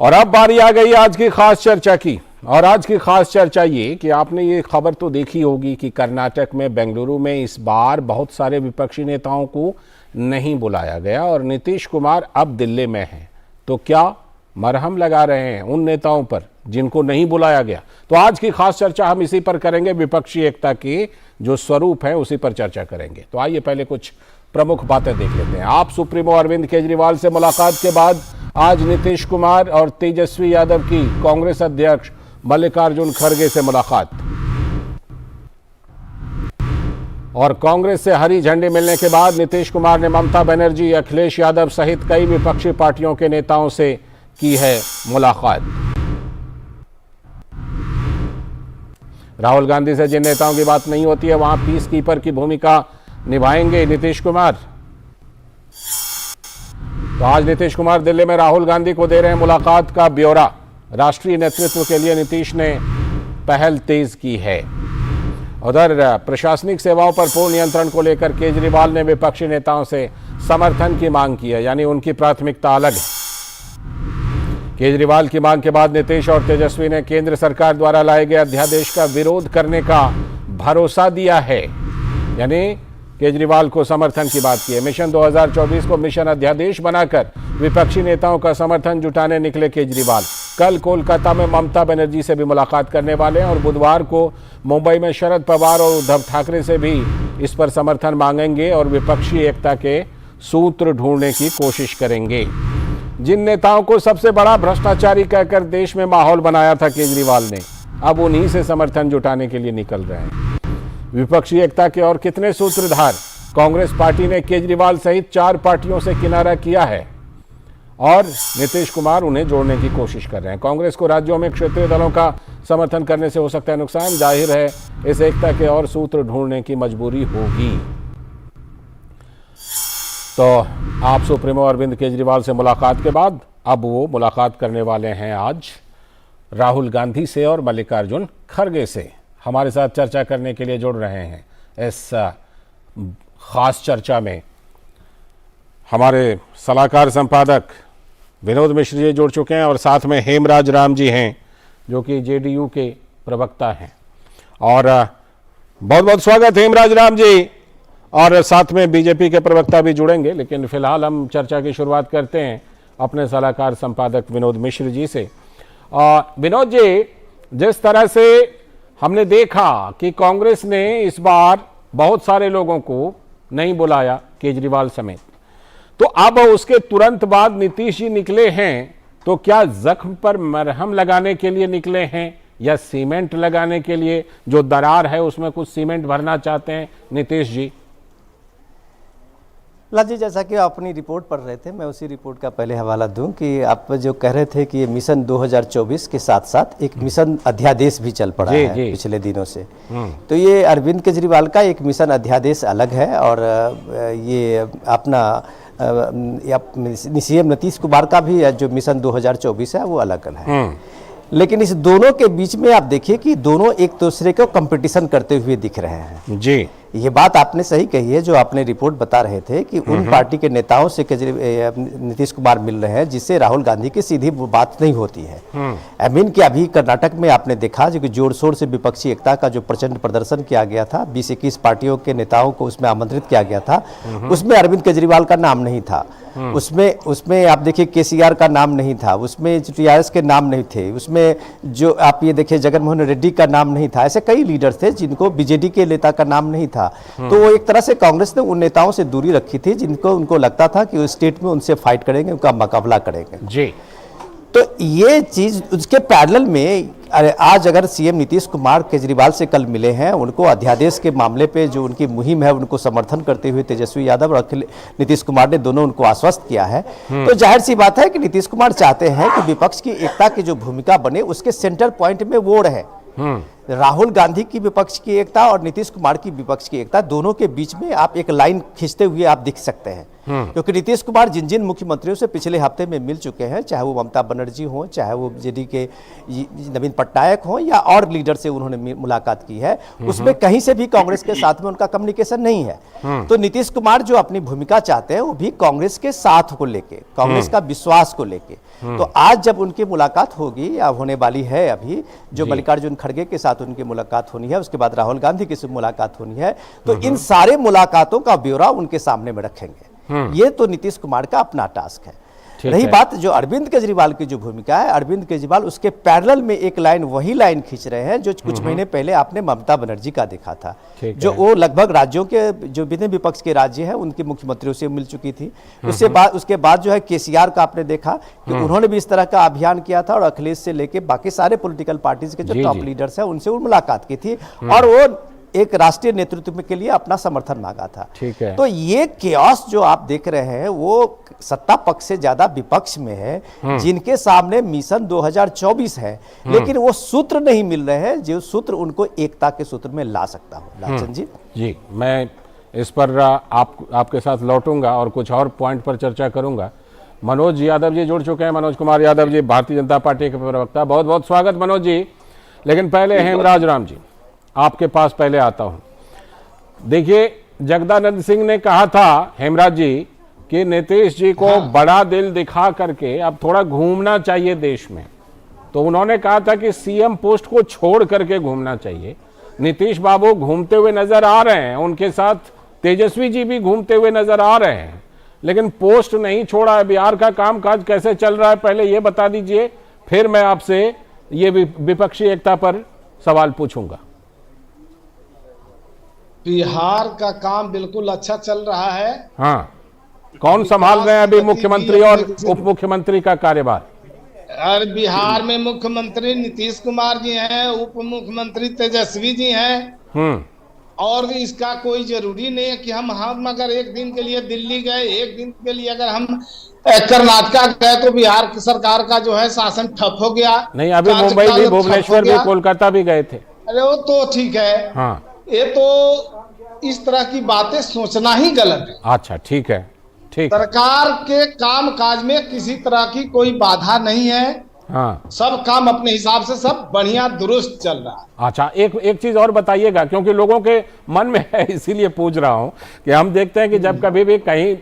और अब बारी आ गई आज की खास चर्चा की। और आज की खास चर्चा ये कि आपने ये खबर तो देखी होगी कि कर्नाटक में बेंगलुरु में इस बार बहुत सारे विपक्षी नेताओं को नहीं बुलाया गया और नीतीश कुमार अब दिल्ली में हैं। तो क्या मरहम लगा रहे हैं उन नेताओं पर जिनको नहीं बुलाया गया? तो आज की खास चर्चा हम इसी पर करेंगे, विपक्षी एकता के जो स्वरूप है उसी पर चर्चा करेंगे। तो आइए पहले कुछ प्रमुख बातें देख लेते हैं। आप सुप्रीमो अरविंद केजरीवाल से मुलाकात के बाद आज नीतीश कुमार और तेजस्वी यादव की कांग्रेस अध्यक्ष मल्लिकार्जुन खड़गे से मुलाकात, और कांग्रेस से हरी झंडी मिलने के बाद नीतीश कुमार ने ममता बनर्जी, अखिलेश यादव सहित कई विपक्षी पार्टियों के नेताओं से की है मुलाकात। राहुल गांधी से जिन नेताओं की बात नहीं होती है वहां पीस कीपर की भूमिका निभाएंगे नीतीश कुमार। तो आज नीतीश कुमार दिल्ली में राहुल गांधी को दे रहे हैं मुलाकात का ब्यौरा। राष्ट्रीय नेतृत्व के लिए नीतीश ने पहल तेज की है। उधर प्रशासनिक सेवाओं पर पूर्ण नियंत्रण को लेकर केजरीवाल ने विपक्षी नेताओं से समर्थन की मांग की है, यानी उनकी प्राथमिकता अलग है। केजरीवाल की मांग के बाद नीतीश और तेजस्वी ने केंद्र सरकार द्वारा लाए गए अध्यादेश का विरोध करने का भरोसा दिया है, यानी केजरीवाल को समर्थन की बात की है। मिशन 2024 को मिशन अध्यादेश बनाकर विपक्षी नेताओं का समर्थन जुटाने निकले केजरीवाल। कल कोलकाता में ममता बनर्जी से भी मुलाकात करने वाले हैं और बुधवार को मुंबई में शरद पवार और उद्धव ठाकरे से भी इस पर समर्थन मांगेंगे और विपक्षी एकता के सूत्र ढूंढने की कोशिश करेंगे। जिन नेताओं को सबसे बड़ा भ्रष्टाचारी कहकर देश में माहौल बनाया था केजरीवाल ने, अब उन्हीं से समर्थन जुटाने के लिए निकल रहे हैं। विपक्षी एकता के और कितने सूत्रधार? कांग्रेस पार्टी ने केजरीवाल सहित 4 पार्टियों से किनारा किया है और नीतीश कुमार उन्हें जोड़ने की कोशिश कर रहे हैं। कांग्रेस को राज्यों में क्षेत्रीय दलों का समर्थन करने से हो सकता है नुकसान। जाहिर है इस एकता के और सूत्र ढूंढने की मजबूरी होगी। तो आप सुप्रीमो अरविंद केजरीवाल से मुलाकात के बाद अब वो मुलाकात करने वाले हैं आज राहुल गांधी से और मल्लिकार्जुन खड़गे से। हमारे साथ चर्चा करने के लिए जुड़ रहे हैं इस खास चर्चा में हमारे सलाहकार संपादक विनोद मिश्र जी जुड़ चुके हैं और साथ में हेमराज राम जी हैं जो कि जेडीयू के प्रवक्ता हैं। और बहुत बहुत स्वागत हेमराज राम जी, और साथ में बीजेपी के प्रवक्ता भी जुड़ेंगे। लेकिन फिलहाल हम चर्चा की शुरुआत करते हैं अपने सलाहकार संपादक विनोद मिश्र जी से। विनोद जी, जिस तरह से हमने देखा कि कांग्रेस ने इस बार बहुत सारे लोगों को नहीं बुलाया केजरीवाल समेत, तो अब उसके तुरंत बाद नीतीश जी निकले हैं, तो क्या जख्म पर मरहम लगाने के लिए निकले हैं या सीमेंट लगाने के लिए? जो दरार है उसमें कुछ सीमेंट भरना चाहते हैं नीतीश जी? लाल जी, जैसा कि आप अपनी रिपोर्ट पढ़ रहे थे, मैं उसी रिपोर्ट का पहले हवाला दूं कि आप जो कह रहे थे कि ये मिशन 2024 के साथ साथ एक मिशन अध्यादेश भी चल पड़ा है पिछले दिनों से। तो ये अरविंद केजरीवाल का एक मिशन अध्यादेश अलग है और ये अपना सीएम नीतीश कुमार का भी जो मिशन 2024 है वो अलग अलग है। लेकिन इस दोनों के बीच में आप देखिए कि दोनों एक दूसरे को कंपटीशन करते हुए दिख रहे हैं जी। ये बात आपने सही कही है जो आपने रिपोर्ट बता रहे थे कि उन पार्टी के नेताओं से नीतीश कुमार मिल रहे हैं जिससे राहुल गांधी की सीधी बात नहीं होती है। आई मीन कि अभी कर्नाटक में आपने देखा जो कि जोर शोर से विपक्षी एकता का जो प्रचंड प्रदर्शन किया गया था, 20-21 पार्टियों के नेताओं को उसमें आमंत्रित किया गया था, उसमें अरविंद केजरीवाल का नाम नहीं था। उसमें आप देखिए केसीआर का नाम नहीं था, उसमें टीआरएस के नाम नहीं थे, उसमें जो आप ये देखिए जगन मोहन रेड्डी का नाम नहीं था। ऐसे कई लीडर थे जिनको बीजेडी के नेता का नाम नहीं था। तो वो एक तरह से कांग्रेस ने उन नेताओं से दूरी रखी थी जिनको उनको लगता था कि उस स्टेट में उनसे फाइट करेंगे, उनका मुकाबला करेंगे जी। तो ये चीज उसके पैरेलल में आज अगर सीएम नीतीश कुमार केजरीवाल से कल मिले हैं, उनको अध्यादेश के मामले पे जो उनकी मुहिम है उनको समर्थन करते हुए तेजस्वी यादव और नीतीश कुमार ने दोनों उनको आश्वस्त किया है, तो जाहिर सी बात है कि नीतीश कुमार चाहते हैं कि विपक्ष की एकता की जो भूमिका बने उसके सेंटर पॉइंट में वो रहे। राहुल गांधी की विपक्ष की एकता और नीतीश कुमार की विपक्ष की एकता, दोनों के बीच में आप एक लाइन खींचते हुए आप दिख सकते हैं। क्योंकि नीतीश कुमार जिन जिन मुख्यमंत्रियों से पिछले हफ्ते में मिल चुके हैं, चाहे वो ममता बनर्जी हो, चाहे वो जेडी के नवीन पटनायक हो, या और लीडर से उन्होंने मुलाकात की है, उसमें कहीं से भी कांग्रेस के साथ में उनका कम्युनिकेशन नहीं है। तो नीतीश कुमार जो अपनी भूमिका चाहते हैं वो भी कांग्रेस के साथ को लेके, कांग्रेस का विश्वास को लेके। तो आज जब उनकी मुलाकात होगी या होने वाली है, अभी जो मल्लिकार्जुन खड़गे के साथ उनकी मुलाकात होनी है, उसके बाद राहुल गांधी की मुलाकात होनी है, तो इन सारे मुलाकातों का ब्यौरा उनके सामने में रखेंगे। ये तो नीतीश कुमार का अपना टास्क है। रही बात जो अरविंद केजरीवाल की जो भूमिका है, अरविंद केजरीवाल उसके पैरेलल में एक लाइन, वही लाइन खींच रहे हैं जो कुछ महीने पहले आपने ममता बनर्जी का देखा था, जो वो लगभग राज्यों के जो विभिन्न विपक्ष के राज्य हैं उनके मुख्यमंत्रियों से मिल चुकी थी। उसके बाद जो है केसीआर का आपने देखा कि उन्होंने भी इस तरह का अभियान किया था, और अखिलेश से लेके बाकी सारे पॉलिटिकल पार्टीज के जो टॉप लीडर्स हैं उनसे वो मुलाकात की थी, और वो एक राष्ट्रीय नेतृत्व के लिए अपना समर्थन मांगा था। ठीक है। तो ये केओस जो आप देख रहे हैं वो सत्ता पक्ष से ज्यादा विपक्ष में है, जिनके सामने मिशन 2024 है, लेकिन वो सूत्र नहीं मिल रहे हैं जो सूत्र उनको एकता के सूत्र में ला सकता हो। लालचंद जी, मैं इस पर आपके साथ लौटूंगा और कुछ और पॉइंट पर चर्चा करूंगा। मनोज यादव जी जुड़ चुके हैं। मनोज कुमार यादव जी, भारतीय जनता पार्टी के प्रवक्ता, बहुत बहुत स्वागत मनोज जी। लेकिन पहले हेमराज राम जी, आपके पास पहले आता हूं। देखिए, जगदानंद सिंह ने कहा था हेमराज जी कि नीतीश जी को बड़ा दिल दिखा करके अब थोड़ा घूमना चाहिए देश में। तो उन्होंने कहा था कि सीएम पोस्ट को छोड़ करके घूमना चाहिए। नीतीश बाबू घूमते हुए नजर आ रहे हैं, उनके साथ तेजस्वी जी भी घूमते हुए नजर आ रहे हैं, लेकिन पोस्ट नहीं छोड़ा है। बिहार का कामकाज कैसे चल रहा है पहले ये बता दीजिए, फिर मैं आपसे ये विपक्षी एकता पर सवाल पूछूंगा। बिहार का काम बिल्कुल अच्छा चल रहा है। हाँ, कौन संभाल रहे हैं अभी मुख्यमंत्री और उप मुख्यमंत्री का कार्यभार? और बिहार में मुख्यमंत्री नीतीश कुमार जी हैं, उप मुख्यमंत्री तेजस्वी जी हैं। और इसका कोई जरूरी नहीं है कि हम अगर एक दिन के लिए दिल्ली गए, एक दिन के लिए अगर हम कर्नाटक गए तो बिहार की सरकार का जो है शासन ठप हो गया। नहीं, अभी मुंबई भी, भुवनेश्वर भी, कोलकाता भी गए थे। अरे वो तो ठीक है। हाँ, ये तो इस तरह की बातें सोचना ही गलत है। अच्छा, ठीक है, ठीक। सरकार के काम काज में किसी तरह की कोई बाधा नहीं है। हाँ, सब काम अपने हिसाब से सब बढ़िया दुरुस्त चल रहा है। अच्छा, एक चीज और बताइएगा, क्योंकि लोगों के मन में है, इसीलिए पूछ रहा हूं कि हम देखते हैं कि जब कभी भी कहीं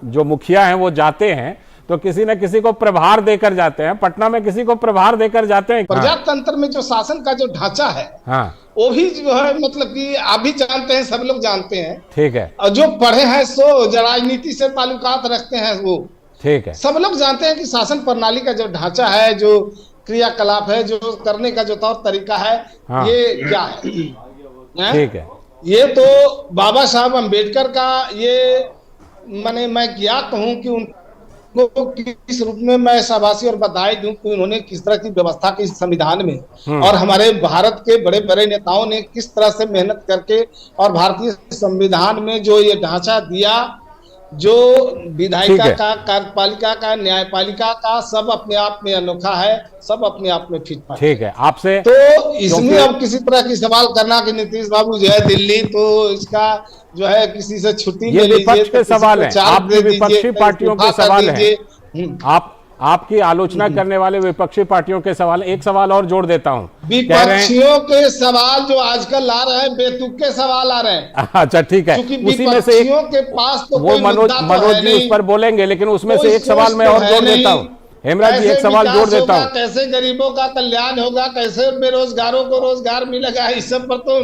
जो मुखिया हैं वो जाते हैं तो किसी न किसी को प्रभार देकर जाते हैं। पटना में किसी को प्रभार देकर जाते हैं। प्रजातंत्र में जो शासन का जो ढांचा है, हाँ, वो भी जो है मतलब कि आप भी जानते हैं, सब लोग जानते हैं। ठीक है। और जो पढ़े हैं सो जो राजनीति से ताल्लुकात रखते हैं वो, ठीक है, सब लोग जानते हैं कि शासन प्रणाली का जो ढांचा है, जो क्रियाकलाप है, जो करने का जो तौर तरीका है, हाँ, ये क्या है। ठीक है। ये तो बाबा साहब अम्बेडकर का ये मैं क्या कहूँ कि उनको किस रूप में मैं शाबाशी और बधाई दूं कि उन्होंने किस तरह की व्यवस्था की संविधान में, और हमारे भारत के बड़े बड़े नेताओं ने किस तरह से मेहनत करके और भारतीय संविधान में जो ये ढांचा दिया, जो विधायिका का, कार्यपालिका का, न्यायपालिका का, सब अपने आप में अनोखा है, सब अपने आप में फिट है। ठीक है, आपसे तो इसमें अब किसी तरह की सवाल करना कि नीतीश बाबू जो है दिल्ली, तो इसका जो है किसी से छुट्टी ले लीजिए, विपक्ष के सवाल है, आपकी विपक्षी पार्टियों के सवाल है, आपकी आलोचना करने वाले विपक्षी पार्टियों के सवाल। एक सवाल और जोड़ देता हूं, विपक्षियों के सवाल जो आजकल आ रहे हैं, बेतुके सवाल आ रहे हैं। अच्छा, ठीक है, उसी में से के पास तो वो मनोज जी उस पर बोलेंगे, लेकिन उसमें से एक सवाल मैं और जोड़ देता हूँ। हेमराज जी, एक सवाल जोड़ देता हूँ। कैसे गरीबों का कल्याण होगा, कैसे बेरोजगारों को रोजगार मिलेगा, इस सब पर तो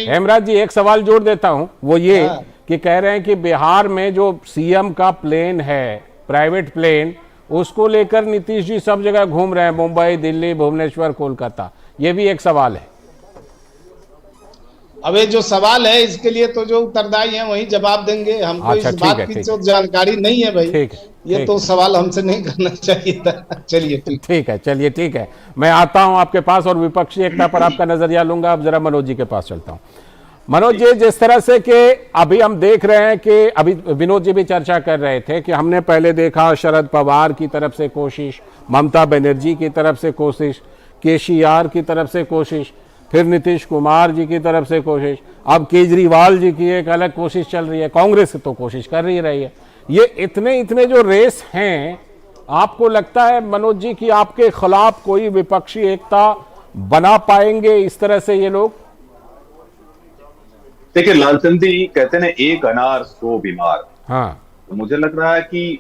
हेमराज जी एक सवाल जोड़ देता हूँ। वो ये कि कह रहे हैं कि बिहार में जो सीएम का प्लेन है, प्राइवेट प्लेन, उसको लेकर नीतीश जी सब जगह घूम रहे हैं, मुंबई, दिल्ली, भुवनेश्वर, कोलकाता। ये भी एक सवाल है। अब ये जो सवाल है, इसके लिए तो जो उत्तरदायी हैं वही जवाब देंगे। हमको इस बात की जो जानकारी नहीं है भाई, ये तो सवाल हमसे नहीं करना चाहिए था। चलिए ठीक है, चलिए ठीक है, मैं आता हूं आपके पास और विपक्षी एकता पर आपका नजरिया लूंगा। अब जरा मनोज जी के पास चलता हूं। मनोज जी, जिस तरह से कि अभी हम देख रहे हैं कि अभी विनोद जी भी चर्चा कर रहे थे कि हमने पहले देखा शरद पवार की तरफ से कोशिश, ममता बनर्जी की तरफ से कोशिश, केसीआर की तरफ से कोशिश, फिर नीतीश कुमार जी की तरफ से कोशिश, अब केजरीवाल जी की एक अलग कोशिश चल रही है, कांग्रेस तो कोशिश कर ही रही है। ये इतने इतने जो रेस हैं, आपको लगता है मनोज जी कि आपके खिलाफ कोई विपक्षी एकता बना पाएंगे इस तरह से ये लोग? देखिए लालचंद जी कहते हैं एक अनार 100 बीमार। हाँ, तो मुझे लग रहा है कि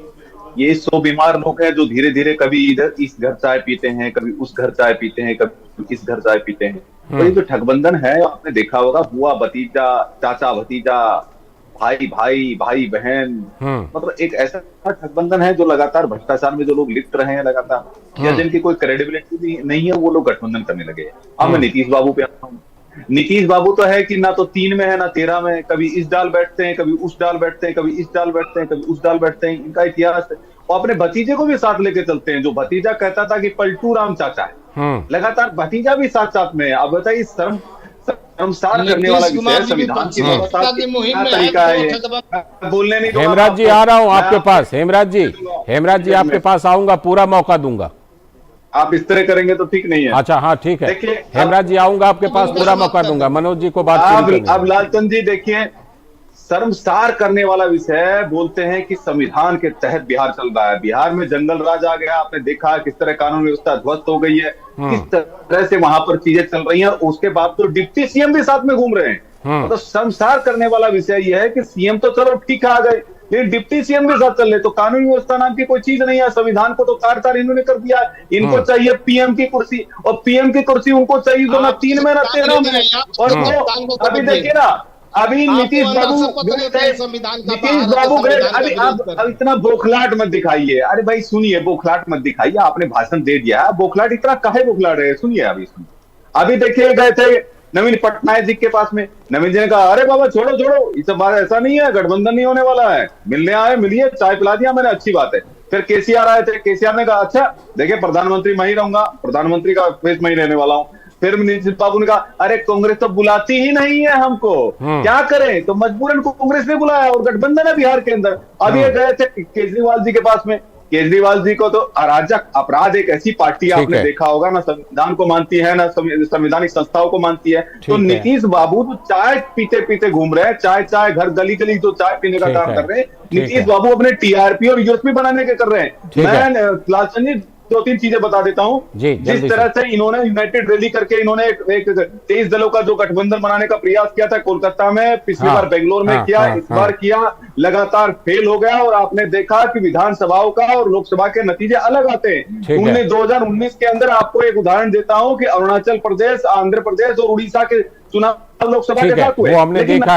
ये 100 बीमार लोग हैं जो धीरे धीरे कभी इधर इस घर चाय पीते हैं, कभी उस घर चाय पीते हैं, कभी इस घर चाय पीते हैं। तो ये जो ठगबंधन है आपने देखा होगा, बुआ भतीजा, चाचा भतीजा, भाई भाई, भाई बहन, मतलब एक ऐसा ठगबंधन है जो लगातार भ्रष्टाचार में जो लोग लिप्त रहे हैं लगातार, या जिनकी कोई क्रेडिबिलिटी नहीं है, वो लोग गठबंधन करने लगे हैं। अब मैं नीतीश बाबू पे आता हूँ। नीतीश बाबू तो है कि ना तो 3 में है ना 13 में, कभी इस डाल बैठते हैं, कभी उस डाल बैठते हैं, कभी इस डाल बैठते हैं, कभी उस डाल बैठते हैं। इनका इतिहास है। और अपने भतीजे को भी साथ लेके चलते हैं। जो भतीजा कहता था कि पलटू राम चाचा है, लगातार भतीजा भी साथ साथ में है। अब बताइए शर्मसार करने वाला विषय है। संविधान की व्यवस्था क्या तरीका है बोलने नहीं। हेमराज जी आ रहा हूं आपके पास। हेमराज जी आपके पास आऊंगा, पूरा मौका दूंगा। आप इस तरह करेंगे तो ठीक नहीं है। अच्छा हाँ ठीक है, हेमराज जी आऊंगा आपके पास, पूरा मौका दूंगा। मनोज जी को बात अब लालचंद जी देखिए, शर्मसार करने वाला विषय बोलते हैं कि संविधान के तहत बिहार चल रहा है। बिहार में जंगल राज आ गया। आपने देखा किस तरह कानून व्यवस्था ध्वस्त हो गई है, किस तरह से वहां पर चीजें चल रही हैं। उसके बाद तो डिप्टी सीएम भी साथ में घूम रहे हैं। तो शर्मसार करने वाला विषय यह है कि सीएम तो चलो ठीक आ गए, लेकिन डिप्टी सीएम के साथ चल रहे। तो कानून व्यवस्था नाम की कोई चीज नहीं है। संविधान को तो तार इन्होंने कर दिया। इनको चाहिए पीएम की कुर्सी, और पीएम की कुर्सी उनको चाहिए तो ना 3 में ना 13 में। और वो अभी देखिए ना, अभी नीतीश बाबू गए। अरे आप इतना बोखलाट मत दिखाइए। अरे भाई सुनिए, बोखलाट मत दिखाइए। आपने भाषण दे दिया, बोखलाट इतना काहे बोखला रहे हैं? सुनिए अभी देखिए, गए थे नवीन पटनायक जी के पास में। नवीन जी ने कहा अरे बाबा छोड़ो ये सब बात ऐसा नहीं है, गठबंधन नहीं होने वाला है, मिलने आए, मिलिए, चाय पिला दिया मैंने, अच्छी बात है। फिर केसीआर आए थे। केसीआर ने कहा अच्छा देखिए प्रधानमंत्री मैं ही रहूंगा, प्रधानमंत्री का फेस मैं ही रहने वाला हूँ। फिर नीतीश बाबू ने कहा अरे कांग्रेस तो बुलाती ही नहीं है हमको, क्या करें? तो मजबूरन कांग्रेस ने बुलाया और गठबंधन है बिहार के अंदर। अब ये गए थे केजरीवाल जी के पास में। केजरीवाल जी को तो अराजक अपराध एक ऐसी पार्टी आपने देखा होगा, ना संविधान को मानती है ना संवैधानिक संस्थाओं को मानती है। तो नीतीश बाबू तो चाय पीते पीते घूम रहे हैं, चाय घर गली गली तो चाय पीने का काम कर रहे हैं। नीतीश बाबू अपने टीआरपी और यूएसपी बनाने के कर रहे हैं। मैं लालचंद जी 2-3 चीजें बता देता हूँ। जिस तरह से इन्होंने यूनाइटेड रैली करके इन्होंने एक 23 दलों का जो गठबंधन बनाने का प्रयास किया था कोलकाता में, पिछली बार बेंगलोर में किया, इस बार किया, लगातार फेल हो गया। और आपने देखा कि विधानसभाओं का और लोकसभा के नतीजे अलग आते हैं। 2019 के अंदर आपको एक उदाहरण देता हूँ कि अरुणाचल प्रदेश, आंध्र प्रदेश और उड़ीसा के चुनाव लोकसभा के साथ हुए। वो हमने देखा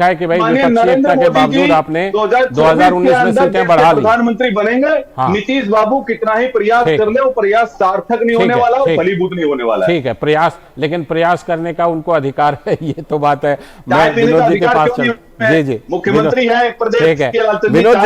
है कि भाई विपक्षी एकता के बावजूद आपने 2019 में सीटें बढ़ा ली। प्रधानमंत्री बनेंगे। नीतीश बाबू कितना ही प्रयास कर ले, वो प्रयास सार्थक नहीं होने वाला, वो फलीभूत नहीं होने वाला है। ठीक है, प्रयास, लेकिन प्रयास करने का उनको अधिकार है, ये तो बात है। मैं विनोद जी के पास जी मुख्यमंत्री है प्रदेश के। विनोद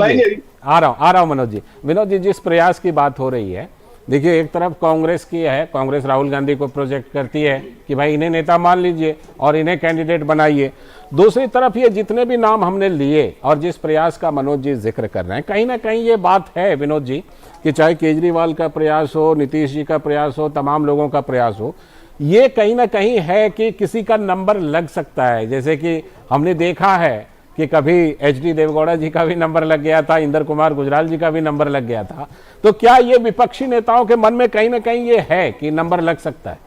जी आ रहा हूँ मनोज जी। विनोद जी, जिस प्रयास की बात हो रही है, देखिए एक तरफ कांग्रेस की है, कांग्रेस राहुल गांधी को प्रोजेक्ट करती है कि भाई इन्हें नेता मान लीजिए और इन्हें कैंडिडेट बनाइए। दूसरी तरफ ये जितने भी नाम हमने लिए और जिस प्रयास का मनोज जी जिक्र कर रहे हैं, कहीं ना कहीं ये बात है विनोद जी कि चाहे केजरीवाल का प्रयास हो, नीतीश जी का प्रयास हो, तमाम लोगों का प्रयास हो, ये कहीं ना कहीं है कि किसी का नंबर लग सकता है। जैसे कि हमने देखा है कि कभी एचडी देवगौड़ा जी का भी नंबर लग गया था, इंदर कुमार गुजराल जी का भी नंबर लग गया था। तो क्या ये विपक्षी नेताओं के मन में कहीं ना कहीं ये है कि नंबर लग सकता है?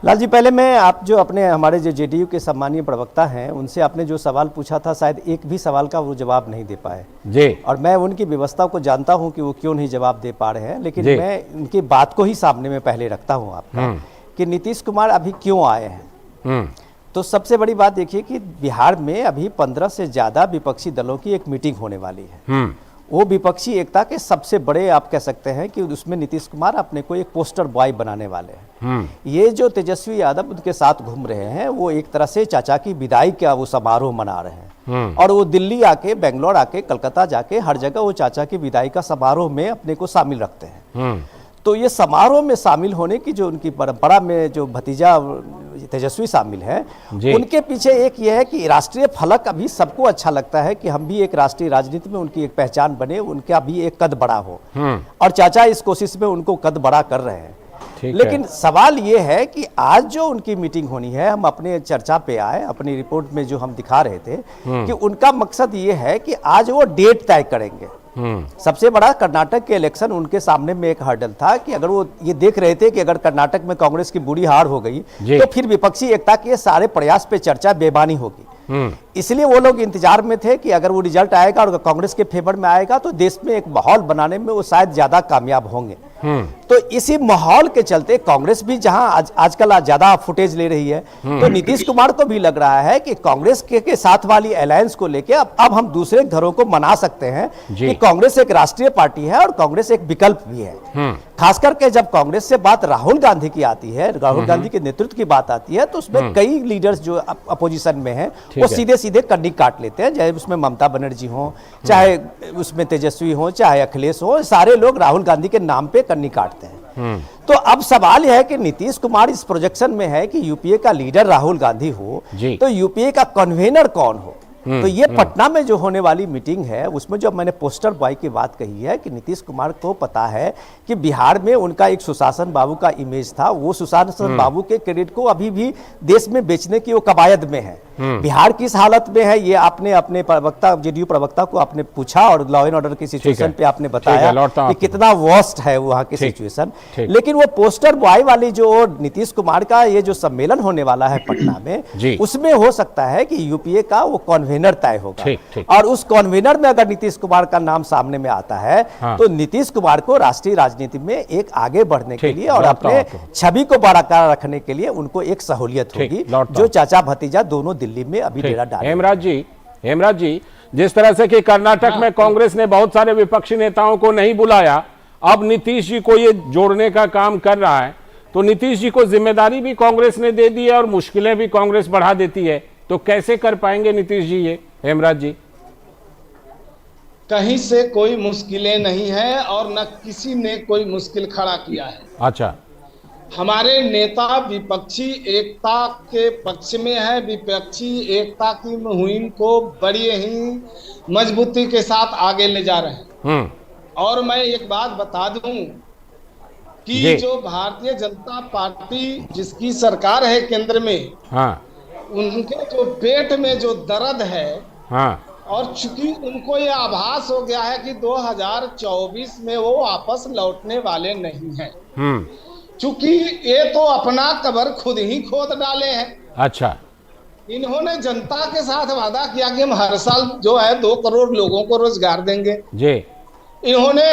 लाल जी, पहले मैं आप जो अपने हमारे जो जेडीयू के सम्मानीय प्रवक्ता हैं उनसे आपने जो सवाल पूछा था, शायद एक भी सवाल का वो जवाब नहीं दे पाए जी। और मैं उनकी व्यवस्था को जानता हूं कि वो क्यों नहीं जवाब दे पा रहे हैं, लेकिन मैं उनकी बात को ही सामने में पहले रखता हूं आपका कि नीतीश कुमार अभी क्यों आए हैं। तो सबसे बड़ी बात देखिए कि बिहार में अभी 15 से ज्यादा विपक्षी दलों की एक मीटिंग होने वाली है। वो विपक्षी एकता के सबसे बड़े आप कह सकते हैं कि उसमें नीतीश कुमार अपने को एक पोस्टर बॉय बनाने वाले हैं। ये जो तेजस्वी यादव उनके साथ घूम रहे हैं, वो एक तरह से चाचा की विदाई का वो समारोह मना रहे हैं। और वो दिल्ली आके, बेंगलोर आके, कलकत्ता जाके हर जगह वो चाचा की विदाई का समारोह में अपने को शामिल रखते हैं। तो ये समारोह में शामिल होने की जो उनकी परंपरा में जो भतीजा तेजस्वी शामिल है, उनके पीछे एक ये है कि राष्ट्रीय फलक अभी सबको अच्छा लगता है कि हम भी एक राष्ट्रीय राजनीति में उनकी एक पहचान बने, उनका भी एक कद बड़ा हो। और चाचा इस कोशिश में उनको कद बड़ा कर रहे हैं। लेकिन सवाल ये है कि आज जो उनकी मीटिंग होनी है, हम अपने चर्चा पे आए, अपनी रिपोर्ट में जो हम दिखा रहे थे कि उनका मकसद ये है कि आज वो डेट तय करेंगे। सबसे बड़ा कर्नाटक के इलेक्शन उनके सामने में एक हर्डल था कि अगर वो ये देख रहे थे कि अगर कर्नाटक में कांग्रेस की बुरी हार हो गई तो फिर विपक्षी एकता के सारे प्रयास पे चर्चा बेबानी होगी। इसलिए वो लोग इंतजार में थे कि अगर वो रिजल्ट आएगा और कांग्रेस के फेवर में आएगा तो देश में एक माहौल बनाने में वो शायद ज्यादा कामयाब होंगे। तो इसी माहौल के चलते कांग्रेस भी जहां आजकल ज्यादा फुटेज ले रही है, तो नीतीश कुमार को भी लग रहा है कि कांग्रेस के साथ वाली अलायंस को लेके अब हम दूसरे घरों को मना सकते हैं कि कांग्रेस एक राष्ट्रीय पार्टी है और कांग्रेस एक विकल्प भी है। खास करके जब कांग्रेस से बात राहुल गांधी की आती है, राहुल गांधी के नेतृत्व की बात आती है, तो उसमें कई लीडर्स जो अपोजिशन में हैं वो सीधे सीधे कन्नी काट लेते हैं, चाहे उसमें ममता बनर्जी हो, चाहे उसमें तेजस्वी हो, चाहे अखिलेश हो, सारे लोग राहुल गांधी के नाम पे कन्नी काटते हैं। तो अब सवाल यह है कि नीतीश कुमार इस प्रोजेक्शन में है कि यूपीए का लीडर राहुल गांधी हो, तो यूपीए का कन्वेनर कौन हो। तो ये पटना में जो होने वाली मीटिंग है उसमें जो मैंने पोस्टर बॉय की बात कही है कि नीतीश कुमार को पता है कि बिहार में उनका एक सुशासन बाबू का इमेज था, वो सुशासन बाबू के क्रेडिट को अभी भी देश में बेचने की वो कवायद में है। बिहार किस हालत में है ये आपने अपने प्रवक्ता, जेडीयू प्रवक्ता को आपने पूछा और लॉ एंड ऑर्डर की सिचुएशन पे आपने बताया कि कितना वर्स्ट है वहाँ की सिचुएशन। लेकिन वो पोस्टर बॉय वाली जो नीतीश कुमार का ये जो सम्मेलन होने वाला है पटना में, उसमें हो सकता है कि यूपीए का वो कन्वेनर तय होगा और उस कन्वेनर में अगर नीतीश कुमार का नाम सामने में आता है तो नीतीश कुमार को राष्ट्रीय राजनीति में एक आगे बढ़ने के लिए और अपने छवि को बरकरार रखने के लिए उनको एक सहूलियत होगी, जो चाचा भतीजा दोनों दिल्ली में अभी डेरा डाले। हेमराज जी, जिस तरह से कि कर्नाटक में कांग्रेस ने बहुत सारे विपक्षी नेताओं को नहीं बुलाया, अब नीतीश जी को ये जोड़ने का काम कर रहा है, तो नीतीश जी को जिम्मेदारी भी कांग्रेस ने दे दी है और मुश्किलें भी कांग्रेस बढ़ा देती है, तो कैसे कर पाएंगे नीतीश जी ये? हेमराज जी, कहीं से कोई मुश्किलें नहीं है और न किसी ने कोई मुश्किल खड़ा किया है। अच्छा, हमारे नेता विपक्षी एकता के पक्ष में है, विपक्षी एकता की मुहिम को बड़ी ही मजबूती के साथ आगे ले जा रहे हैं। और मैं एक बात बता दूं कि जो भारतीय जनता पार्टी जिसकी सरकार है केंद्र में, उनके जो पेट में जो दर्द है, और चूंकि उनको ये आभास हो गया है कि 2024 में वो वापस लौटने वाले नहीं हैं, चूंकि ये तो अपना कब्र खुद ही खोद डाले हैं। अच्छा, इन्होंने जनता के साथ वादा किया कि हम हर साल जो है 2 करोड़ लोगों को रोजगार देंगे जी। इन्होंने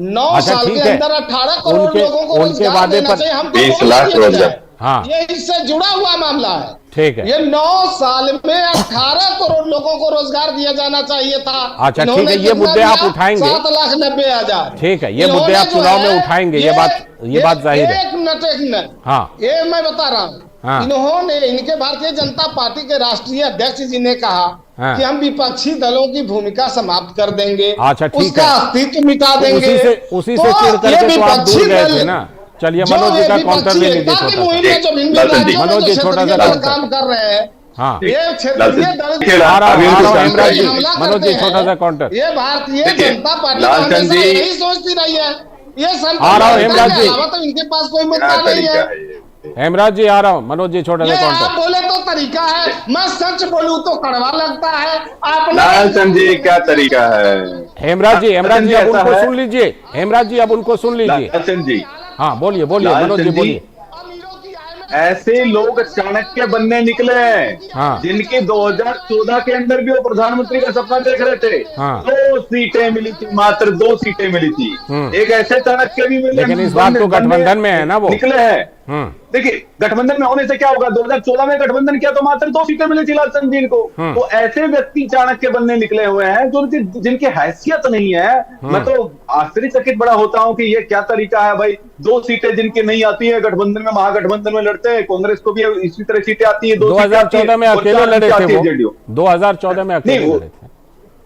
9 साल के अंदर 18 करोड़ लोगों को रोजगार देना चाहिए, हम 20 लाख रोजगार। ये इससे जुड़ा हुआ मामला है। ठीक है, ये 9 साल में 18 करोड़ लोगों को रोजगार दिया जाना चाहिए था। अच्छा, ठीक है, ये मुद्दे आप उठाएंगे। 7,90,000। ठीक है, ये मुद्दे आप चुनाव में उठाएंगे, ये बात जाहिर है। एक मिनट, हाँ, ये मैं बता रहा हूँ। इन्होंने, इनके भारतीय जनता पार्टी के राष्ट्रीय अध्यक्ष जी ने कहा कि हम विपक्षी दलों की भूमिका समाप्त कर देंगे, अच्छा, उसका अस्तित्व मिटा देंगे। उसी से चिढ़ करके तो आप दूर गए थे ना। चलिए, मनोज जी का काउंटर ले लीजिए, मनोज जी छोटा सा काम कर रहे हैं। हाँ, ये क्षेत्रीय दल, मनोज जी छोटा सा काउंटर। ये भारतीय जनता पार्टी हमेशा यही सोचती रही है, ये आ रहा हूँ हेमराज जी, तो इनके पास कोई मुद्दा नहीं है। हेमराज जी आ रहा हूँ, मनोज जी छोटा सा काउंटर। आप बोले तो तरीका है, मैं सच बोलूं तो कड़वा लगता है। लालचंद जी क्या तरीका है? हेमराज जी अब उनको सुन लीजिए, हेमराज जी अब उनको सुन लीजिए। लालचंद जी, हाँ बोलिए मनोज जी बोलिए। ऐसे लोग चाणक्य बनने निकले हैं, जिनकी 2014 के अंदर भी वो प्रधानमंत्री का सपना देख रहे थे। 2 सीटें मिली थी, मात्र 2 सीटें मिली थी। एक ऐसे चाणक्य भी मिले, लेकिन इस बार तो गठबंधन में है ना, वो निकले हैं। देखिए, गठबंधन में होने से क्या होगा? 2014 में गठबंधन किया तो मात्र 2 सीटें मिली थी लालचंद जी को। तो ऐसे व्यक्ति चाणक्य बनने निकले हुए हैं जो जिनकी हैसियत नहीं है। मैं तो आश्चर्यचकित बड़ा होता हूं कि ये क्या तरीका है भाई। 2 सीटें जिनकी नहीं आती है गठबंधन में, महागठबंधन में लड़ते हैं। कांग्रेस को भी इसी तरह सीटें आती है। 2014 में अकेले लड़े थे वो, 2014 में अकेले लड़े थे।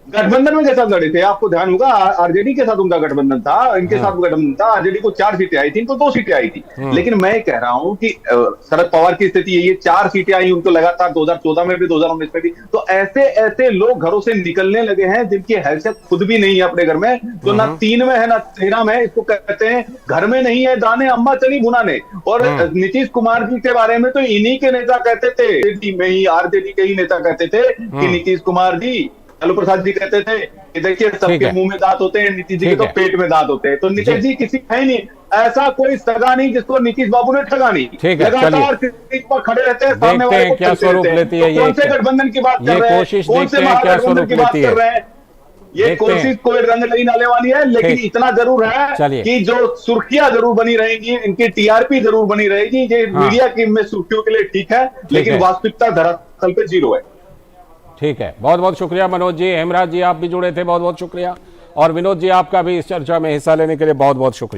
गठबंधन में के साथ लड़े थे, आपको ध्यान होगा आरजेडी के साथ उनका गठबंधन था, इनके साथ गठबंधन था, आरजेडी को 4 सीटें आई थी, इनको 2 सीटें आई थी। लेकिन मैं कह रहा हूं कि शरद पवार की स्थिति यही है, 4 सीटें आई उनको लगातार 2014 में भी 2019 में भी। तो ऐसे ऐसे लोग घरों से निकलने लगे हैं जिनकी हैसियत खुद भी नहीं है अपने घर में, जो ना 3 में है ना 13 में है। इसको कहते हैं घर में नहीं है दाने अम्मा चली भुनाने। और नीतीश कुमार जी के बारे में तो इन्हीं के नेता कहते थे, में ही आरजेडी के ही नेता कहते थे कि नीतीश कुमार जी, लालू प्रसाद जी कहते थे कि देखिए सबके मुंह में दांत होते हैं, नीतीश जी के तो पेट में दांत होते हैं। तो नीतीश जी किसी है नहीं, ऐसा कोई सगा नहीं जिसको नीतीश बाबू ने ठगा नहीं। लगातार किसी पर खड़े रहते हैं, सामने वाले को क्या स्वरूप लेती है, कौन से गठबंधन की बात कर रहे हैं, कौन से महागठबंधन की बात कर रहे हैं। ये कोशिश कोई रंग नहीं लाने वाली है, लेकिन इतना जरूर है कि जो सुर्खियां जरूर बनी रहेंगी, इनकी टीआरपी जरूर बनी रहेगी। ये मीडिया की में सुर्खियों के लिए ठीक है, लेकिन वास्तविकता धरातल पे 0 है। ठीक है, बहुत बहुत शुक्रिया मनोज जी। हेमराज जी आप भी जुड़े थे, बहुत बहुत शुक्रिया। और विनोद जी आपका भी इस चर्चा में हिस्सा लेने के लिए बहुत बहुत शुक्रिया।